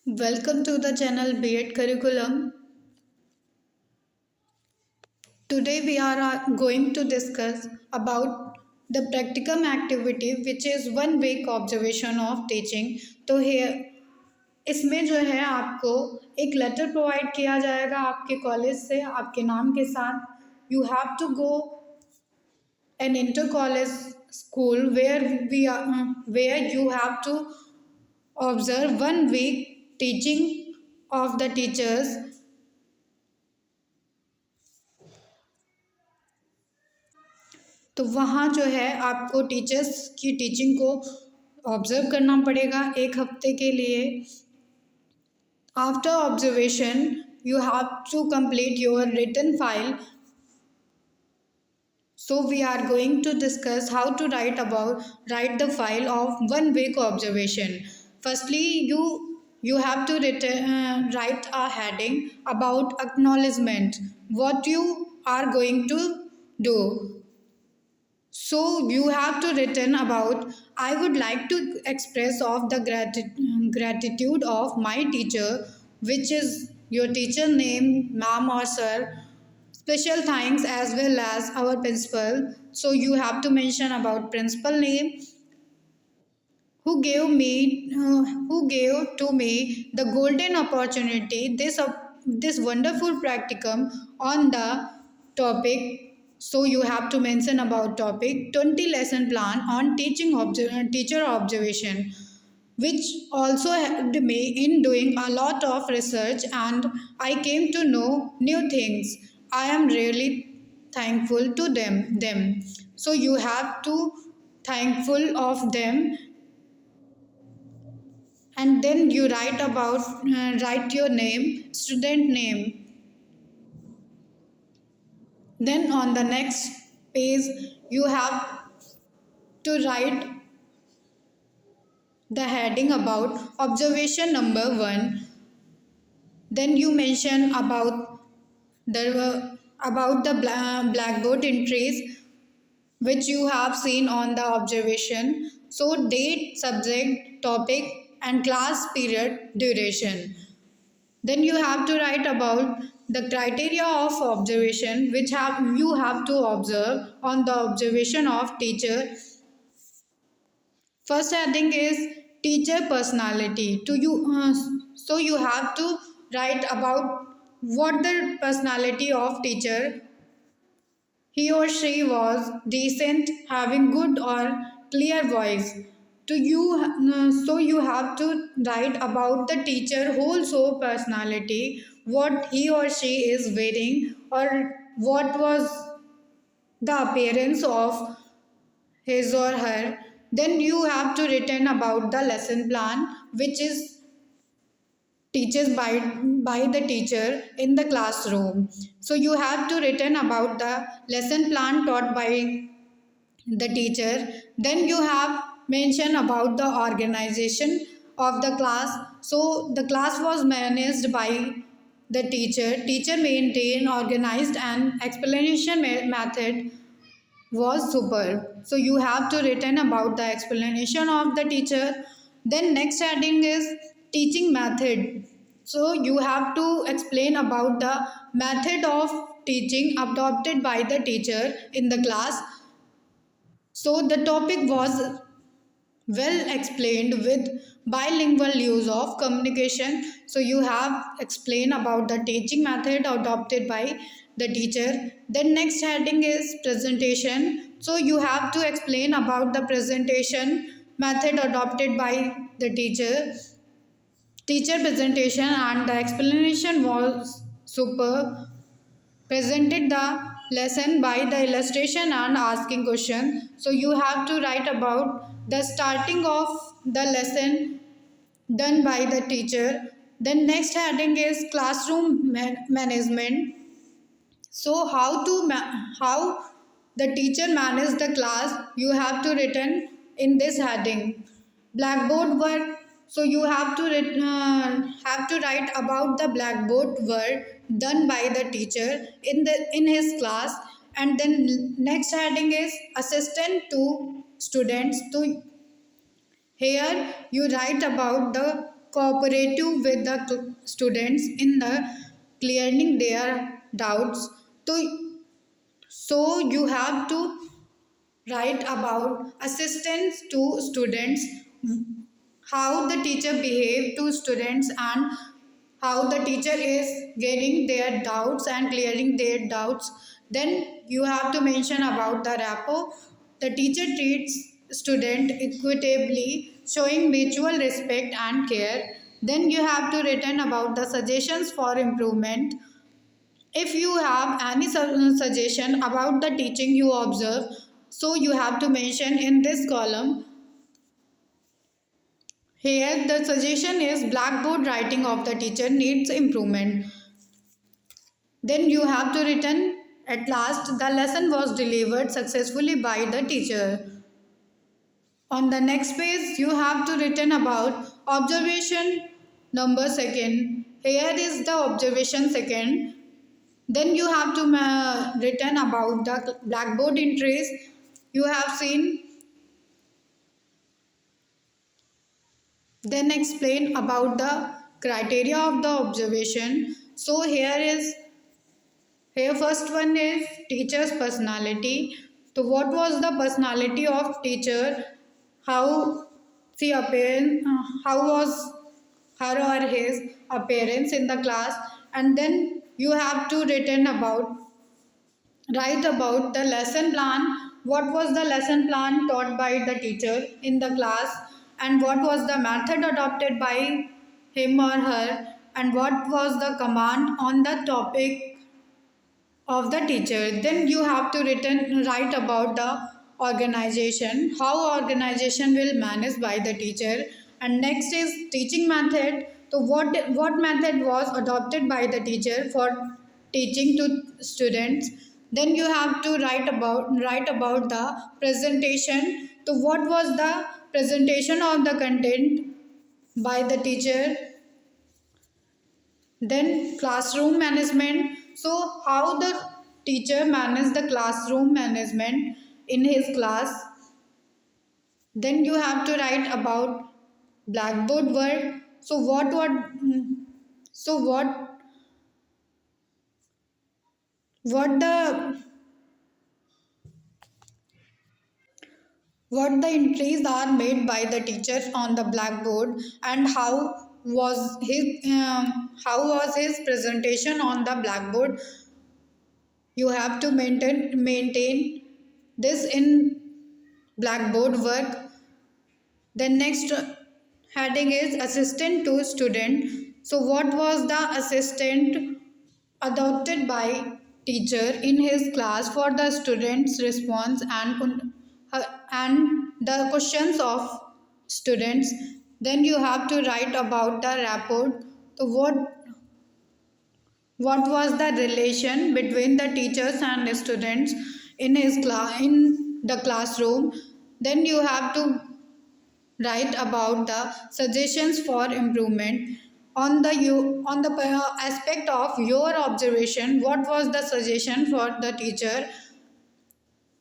Welcome to the channel B.Ed Curriculum. Today we are going to discuss about the practicum activity which is 1 week observation of teaching. तो इसमें जो है आपको एक letter provide किया जाएगा आपके कॉलेज से आपके नाम के साथ. You have to go an inter college school where you have to observe 1 week teaching of the teachers. तो वहाँ जो है आपको टीचर्स की टीचिंग को ऑब्जर्व करना पड़ेगा 1 हफ्ते के लिए. After observation you have to complete your written file. So we are going to discuss how to write the file of 1 week observation. Firstly, you have to write a heading about acknowledgement. What you are going to do. So you have to written about I would like to express of the gratitude of my teacher, which is your teacher name, ma'am or sir. Special thanks as well as our principal. So you have to mention about principal name who gave to me the golden opportunity this wonderful practicum on the topic. So you have to mention about topic 20 lesson plan on teacher observation, which also helped me in doing a lot of research and I came to know new things. I am really thankful to them. So you have to thankful of them, and then you write your name, student name. Then on the next page you have to write the heading about observation number 1. Then you mention the blackboard entries which you have seen on the observation. So date, subject, topic and class period duration. Then you have to write about the criteria of observation which you have to observe on the observation of teacher. First heading is teacher personality. So you have to write about what the personality of teacher. He or she was decent, having good or clear voice. So you have to write about the teacher whole soul personality, what he or she is wearing, or what was the appearance of his or her. Then you have to written about the lesson plan, which is teaches by the teacher in the classroom. So you have to written about the lesson plan taught by the teacher. Then you have mentioned about the organization of the class. So the class was managed by the teacher maintained organized and explanation method was super. So you have to written about the explanation of the teacher. Then next heading is teaching method. So you have to explain about the method of teaching adopted by the teacher in the class. So the topic was well explained with bilingual use of communication. So you have explained about the teaching method adopted by the teacher. Then next heading is presentation. So you have to explain about the presentation method adopted by the teacher presentation, and the explanation was super. Presented the lesson by the illustration and asking question. So you have to write about the starting of the lesson done by the teacher. Then next heading is classroom management. So how the teacher managed the class, you have to written in this heading. Blackboard work. So you have to write about the blackboard work done by the teacher in his class. And then next heading is assistant to students. To here you write about the cooperative with the students in the clearing their doubts. So, so you have to write about assistance to students, how the teacher behave to students, and how the teacher is getting their doubts and clearing their doubts. Then you have to mention about the rapport. The teacher treats student equitably, showing mutual respect and care. Then you have to written about the suggestions for improvement. If you have any suggestion about the teaching you observe, so you have to mention in this column. Here the suggestion is blackboard writing of the teacher needs improvement. Then you have to written at last the lesson was delivered successfully by the teacher. On the next page you have to written about observation number second. Here is the observation second. Then you have to written about the blackboard entries. You have seen. Then explain about the criteria of the observation. So here first one is teacher's personality. So what was the personality of teacher? How she appearance? How was her or his appearance in the class? And then you have to write about the lesson plan. What was the lesson plan taught by the teacher in the class, and what was the method adopted by him or her, and what was the command on the topic of the teacher. Then you have to write about the organization, how organization will managed by the teacher. And next is teaching method. So what method was adopted by the teacher for teaching to students. Then you have to write about the presentation. So what was the presentation of the content by the teacher. Then classroom management. So how the teacher managed the classroom management in his class. Then you have to write about blackboard work. So so the what the entries are made by the teacher on the blackboard, and how was his presentation on the blackboard. You have to maintain this in blackboard work. Then next heading is assistant to student. So what was the assistant adopted by teacher in his class for the students response and the questions of students. Then you have to write about the rapport. So what was the relation between the teachers and the students in the classroom. Then you have to write about the suggestions for improvement. On the aspect of your observation, what was the suggestion for the teacher.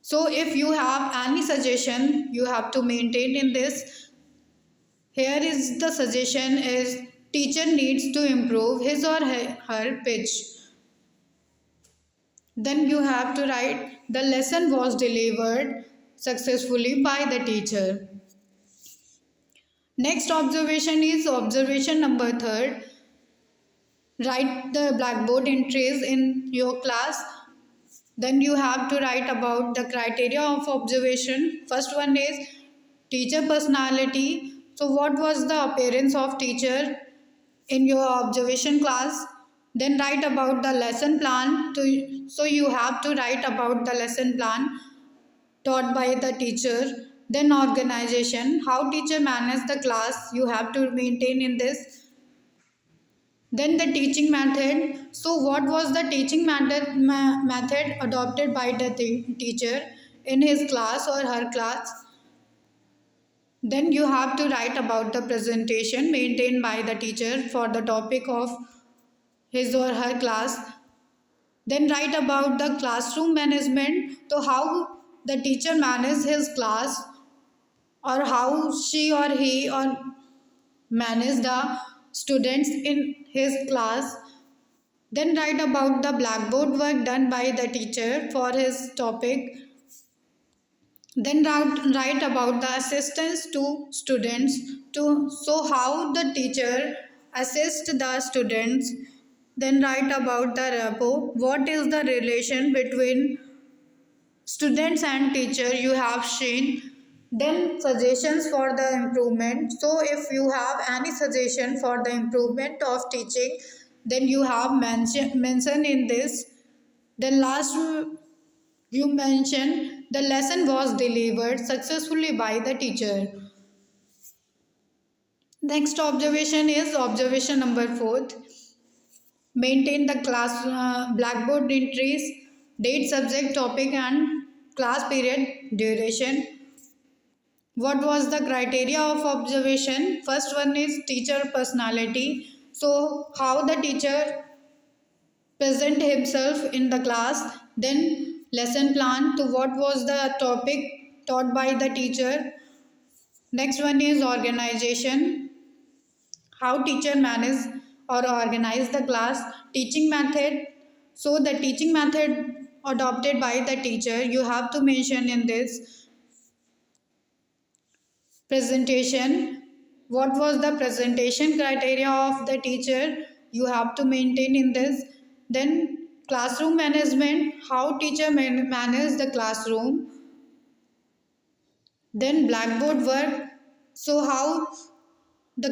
So if you have any suggestion, you have to maintain in this. Here is the suggestion is teacher needs to improve his or her pitch. Then you have to write the lesson was delivered successfully by the teacher. Next observation is observation number third. Write the blackboard entries in your class. Then you have to write about the criteria of observation. First one is teacher personality. So what was the appearance of teacher in your observation class. Then write about the lesson plan. So you have to write about the lesson plan taught by the teacher. Then organization, how teacher manage the class, you have to maintain in this. Then the teaching method. So what was the teaching method adopted by the teacher in his class or her class. Then you have to write about the presentation maintained by the teacher for the topic of his or her class. Then write about the classroom management. So how the teacher manages his class, or how she or he or manage the students in his class. Then write about the blackboard work done by the teacher for his topic. Then write about the assistance to students to so how the teacher assist the students. Then write about the rapport. What is the relation between students and teacher you have seen. Then suggestions for the improvement. So if you have any suggestion for the improvement of teaching, then you have mention in this. Then last you mention the lesson was delivered successfully by the teacher. Next observation is observation number 4. Maintain the class blackboard entries, date, subject, topic and class period duration. What was the criteria of observation? First one is teacher personality. So how the teacher present himself in the class. Then lesson plan to what was the topic taught by the teacher. Next one is organization. How teacher manage or organize the class. Teaching method. So the teaching method adopted by the teacher you have to mention in this. Presentation. What was the presentation criteria of the teacher you have to maintain in this. Then classroom management. How teacher manage the classroom. Then blackboard work. So how the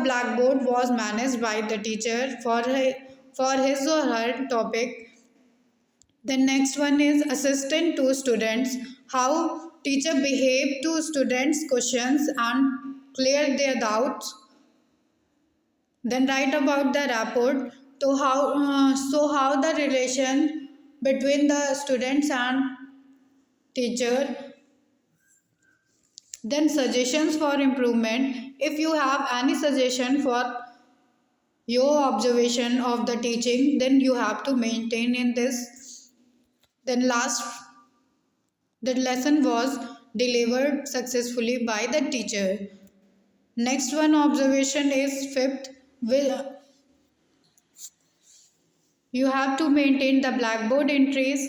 blackboard was managed by the teacher for his or her topic. The next one is assistant to students. How teacher behave to students questions and clear their doubts. Then write about the rapport. So how the relation between the students and teacher. Then suggestions for improvement. If you have any suggestion for your observation of the teaching, then you have to maintain in this. Then last, the lesson was delivered successfully by the teacher. Next one observation is fifth. You have to maintain the blackboard entries.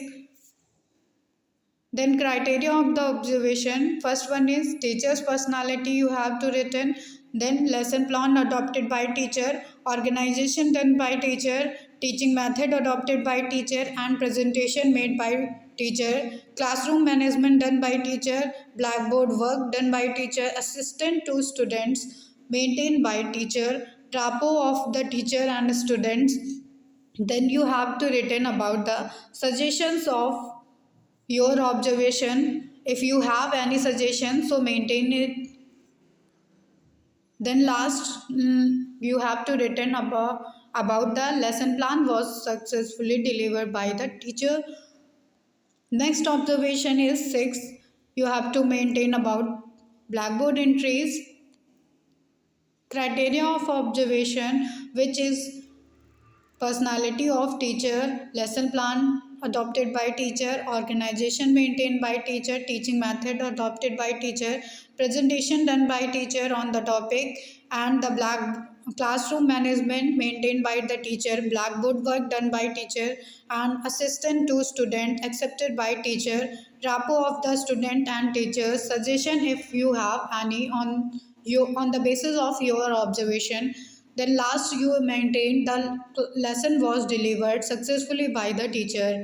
Then criteria of the observation. First one is teacher's personality you have to written. Then lesson plan adopted by teacher, organization done by teacher, teaching method adopted by teacher and presentation made by teacher, classroom management done by teacher, blackboard work done by teacher, assistant to students maintained by teacher, rapport of the teacher and students. Then you have to written about the suggestions of your observation. If you have any suggestion, so maintain it. Then last you have to written about the lesson plan was successfully delivered by the teacher. Next observation is 6. You have to maintain about blackboard entries. Criteria of observation, which is personality of teacher, lesson plan adopted by teacher, organization maintained by teacher, teaching method adopted by teacher, presentation done by teacher on the topic, and the classroom management maintained by the teacher, blackboard work done by teacher, and assistant to student accepted by teacher, rapport of the student and teacher, suggestion if you have any on the basis of your observation. Then last you maintain the lesson was delivered successfully by the teacher.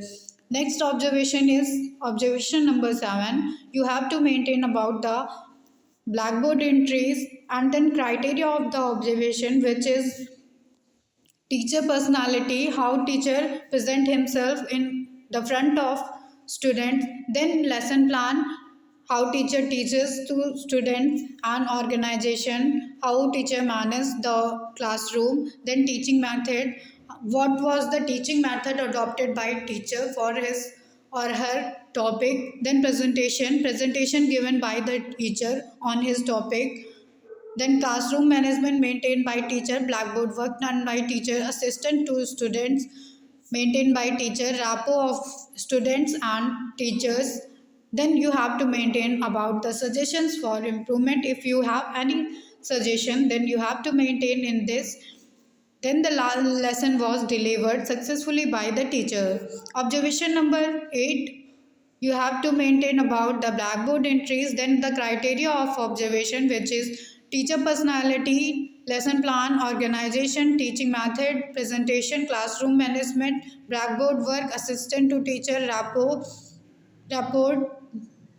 Next observation is observation number 7. You have to maintain about the blackboard entries and then criteria of the observation, which is teacher personality, how teacher present himself in the front of students. Then lesson plan, how teacher teaches to students and organization, how teacher manages the classroom. Then teaching method, what was the teaching method adopted by teacher for his or her topic. Then presentation given by the teacher on his topic. Then classroom management maintained by teacher, blackboard work done by teacher, assistant to students maintained by teacher, rapport of students and teachers. Then you have to maintain about the suggestions for improvement. If you have any suggestion, then you have to maintain in this. Then the lesson was delivered successfully by the teacher. Observation number 8, you have to maintain about the blackboard entries. Then the criteria of observation, which is teacher personality, lesson plan, organization, teaching method, presentation, classroom management, blackboard work, assistant to teacher, rapport,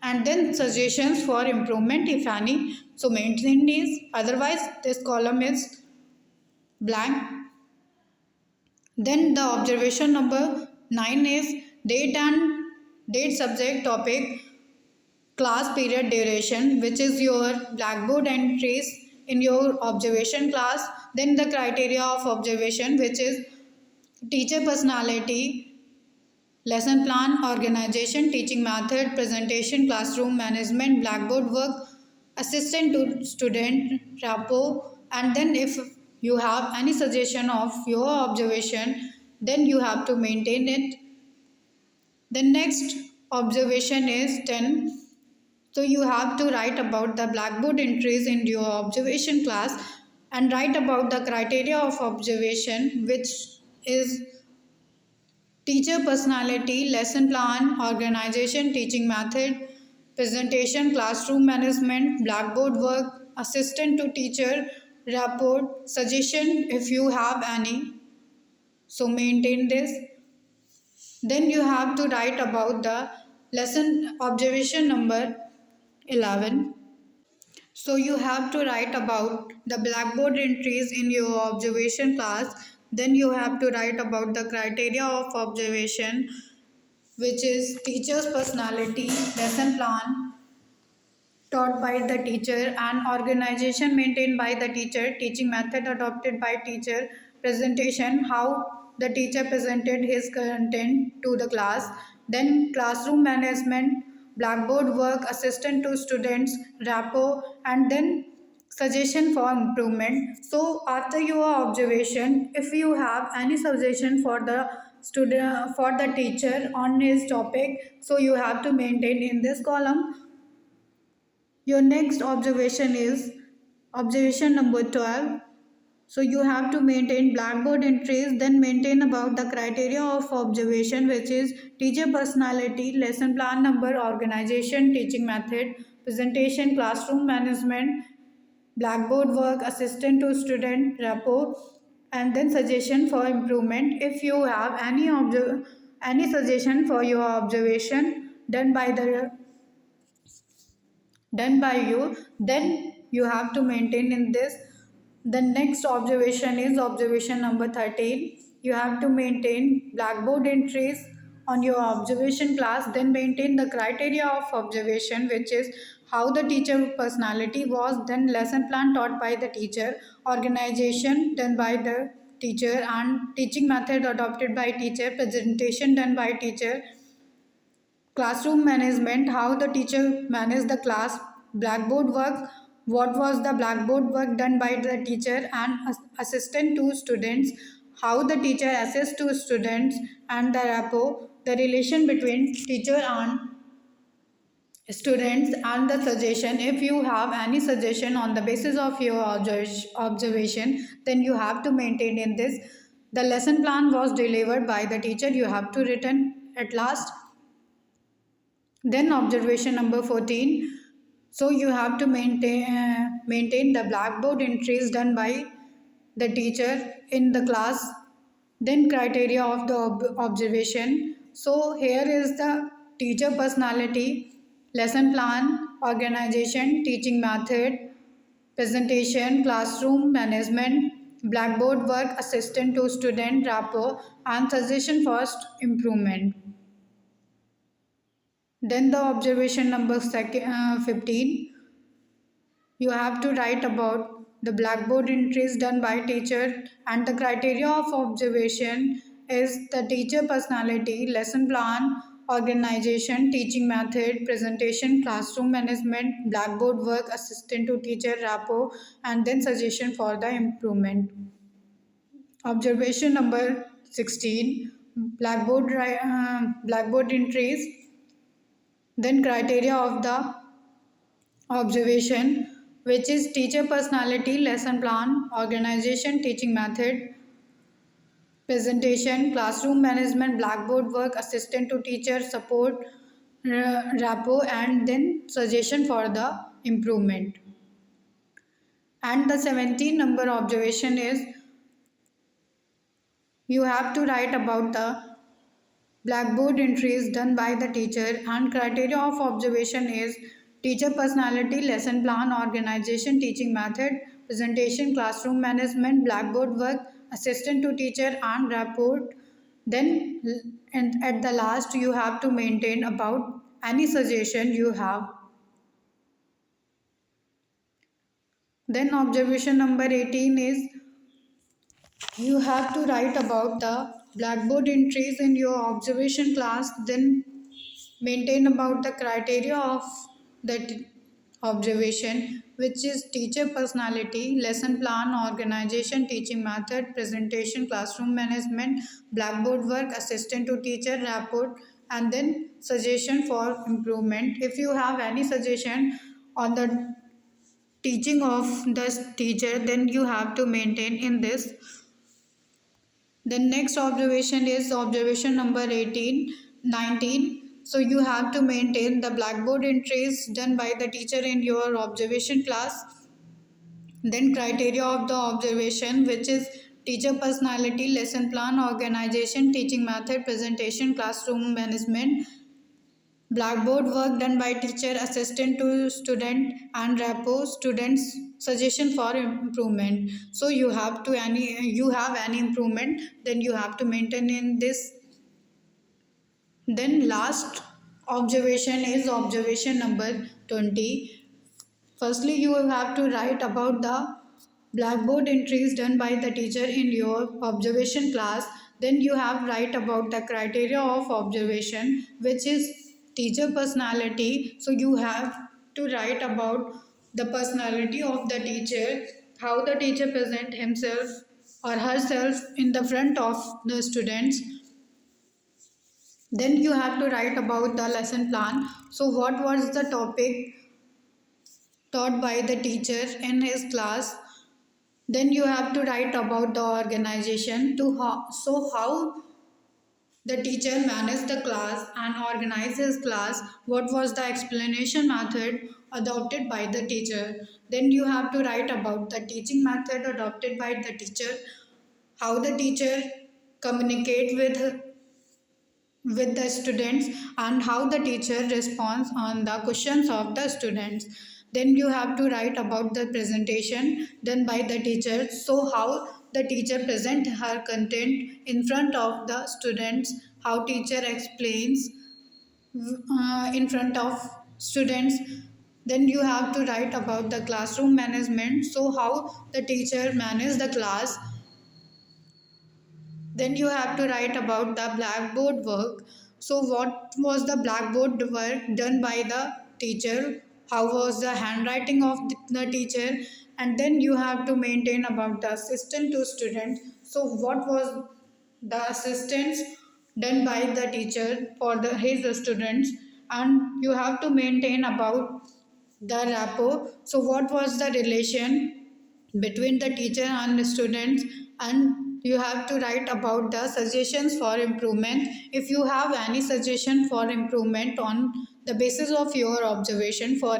and then suggestions for improvement if any. So maintain these, otherwise this column is blank. Then the observation number 9 is date, subject, topic, class, period, duration, which is your blackboard entries in your observation class. Then the criteria of observation, which is teacher personality, lesson plan, organization, teaching method, presentation, classroom management, blackboard work, assistant to student, rapport, and then if you have any suggestion of your observation, then you have to maintain it. The next observation is 10. So you have to write about the blackboard entries in your observation class and write about the criteria of observation, which is teacher personality, lesson plan, organization, teaching method, presentation, classroom management, blackboard work, assistant to teacher, rapport, suggestion if you have any. So maintain this. Then you have to write about the lesson observation number 11. So you have to write about the blackboard entries in your observation class. Then you have to write about the criteria of observation, which is teacher's personality, lesson plan taught by the teacher, and organization maintained by the teacher, teaching method adopted by teacher, presentation, how the teacher presented his content to the class, then classroom management, blackboard work, assistant to students, rapport, and then suggestion for improvement. So after your observation, if you have any suggestion for the student, for the teacher on his topic, so you have to maintain in this column. Your next observation is observation number 12. So you have to maintain blackboard entries, then maintain about the criteria of observation, which is teacher personality, lesson plan number, organization, teaching method, presentation, classroom management, blackboard work, assistant to student, rapport, and then suggestion for improvement. If you have any suggestion for your observation done by you, then you have to maintain in this. The next observation is observation number 13. You have to maintain blackboard entries on your observation class, then maintain the criteria of observation, which is how the teacher personality was, then lesson plan taught by the teacher, organization done by the teacher, and teaching method adopted by teacher, presentation done by teacher, classroom management, how the teacher managed the class, blackboard work, what was the blackboard work done by the teacher, and assistant to students, how the teacher assessed to students, and the rapport, the relation between teacher and students, and the suggestion. If you have any suggestion on the basis of your observation, then you have to maintain in this. The lesson plan was delivered by the teacher, you have to written at last. Then observation number 14. So you have to maintain the blackboard entries done by the teacher in the class. Then criteria of the observation. So here is the teacher personality, lesson plan, organization, teaching method, presentation, classroom management, blackboard work, assistant to student, rapport, and suggestion for improvement. Then the observation number 15. You have to write about the blackboard entries done by teacher, and the criteria of observation is the teacher personality, lesson plan, organization, teaching method, presentation, classroom management, blackboard work, assistant to teacher, rapport, and then suggestion for the improvement. Observation number 16. Blackboard entries, then criteria of the observation, which is teacher personality, lesson plan, organization, teaching method, presentation, classroom management, blackboard work, assistant to teacher, support, rapport, and then suggestion for the improvement. And the 17 number observation is you have to write about the blackboard entries done by the teacher, and criteria of observation is teacher personality, lesson plan, organization, teaching method, presentation, classroom management, blackboard work, assistant to teacher, and report. Then and at the last you have to maintain about any suggestion you have. Then observation number 18 is you have to write about the blackboard entries in your observation class, then maintain about the criteria of that observation, which is teacher personality, lesson plan, organization, teaching method, presentation, classroom management, blackboard work, assistant to teacher, report, and then suggestion for improvement. If you have any suggestion on the teaching of the teacher, then you have to maintain in this. The next observation is observation number 18, 19. So you have to maintain the blackboard entries done by the teacher in your observation class. Then criteria of the observation, which is teacher personality, lesson plan, organization, teaching method, presentation, classroom management, blackboard work done by teacher, assistant to student, and rapport, students suggestion for improvement. So you have any improvement, then you have to maintain in this. Then last observation is observation number 20. Firstly, you will have to write about the blackboard entries done by the teacher in your observation class. Then you have write about the criteria of observation, which is teacher personality. So you have to write about the personality of the teacher, how the teacher present himself or herself in the front of the students. Then you have to write about the lesson plan. So what was the topic taught by the teacher in his class. Then you have to write about the organization how the teacher managed the class and organized his class, what was the explanation method adopted by the teacher. Then you have to write about the teaching method adopted by the teacher, how the teacher communicate with the students, and how the teacher responds on the questions of the students. Then you have to write about the presentation done by the teacher, so how the teacher present her content in front of the students, how teacher explains in front of students. Then you have to write about the classroom management, so how the teacher manage the class. Then you have to write about the blackboard work. So what was the blackboard work done by the teacher? How was the handwriting of the teacher? And then you have to maintain about the assistant to student. So what was the assistance done by the teacher for his students? And you have to maintain about the rapport. So what was the relation between the teacher and the students, and you have to write about the suggestions for improvement. If you have any suggestion for improvement on the basis of your observation for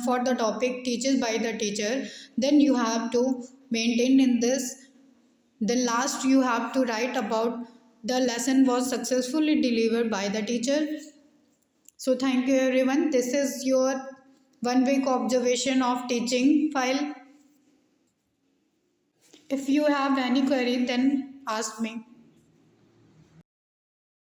for the topic teaches by the teacher, then you have to maintain in this. Then last you have to write about the lesson was successfully delivered by the teacher. So thank you everyone, this is your 1 week observation of teaching file. If you have any query, then ask me.